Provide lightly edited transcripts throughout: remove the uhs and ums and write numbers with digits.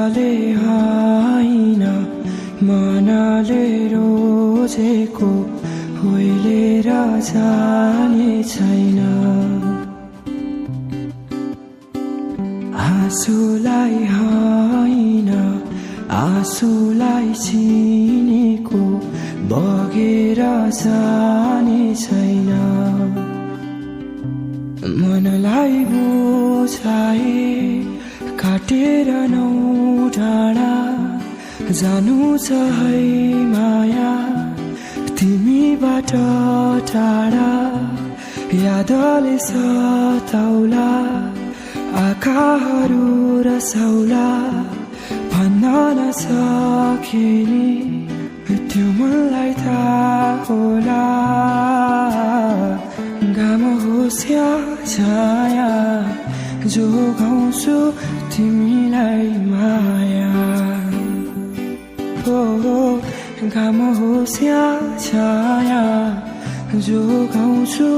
आशाले होइन मनले रोजेको होइलेर जाने छैन आँसुलाई होइन आँसुलाई चिनेको बगेर जाने छैन मनलाई बुझाए काटेर नौ डाँडा जानु छ है माया तिमीबाट टाढा यादले सताउला आँखाहरू रसाउला भन्न नसके नि त्यो मनलाई थाहा होला घाम होस् या छाया जोगाउँछु तिमीलाई माया हो घाम होस् या छाया जोगाउँछु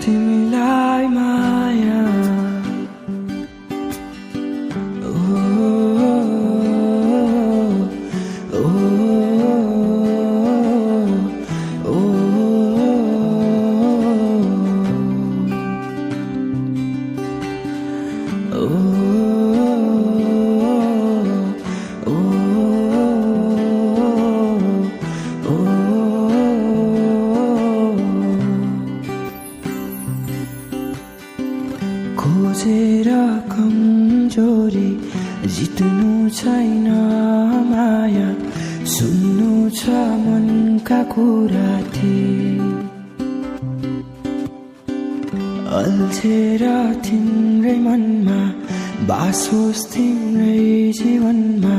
तिमीलाई माया खोजेर कमजोरी जित्नु छैन माया सुन्नु छ मनका कुरा अल्झेर तिम्रै मनमा बास होस् तिम्रै जीवनमा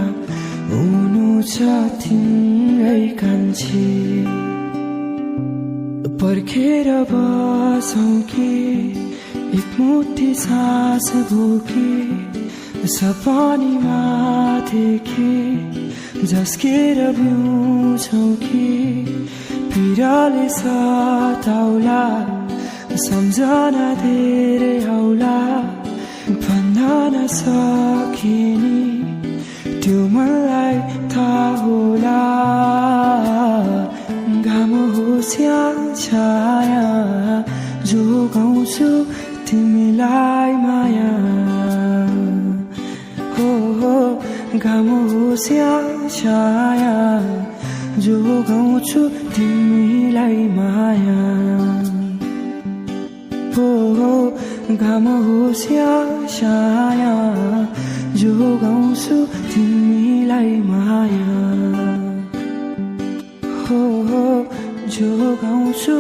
हुनु छ तिम्रै कान्छी पर्खेर बसौँ कि एक मुठी सास भोके सपनीमा देखे झस्केर बिउँछौँ कि पिराले सताउला सम्झना धेरै आउला भन्न नसके नि त्यो मनलाई थाहा होला घाम होस् या छाया जोगाउँछु तिमीलाई माया हो घाम होस् या छाया जोगाउँछु तिमीलाई माया हो घाम होस् या छाया जोगाउँछु तिमीलाई माया हो जोगाउँछु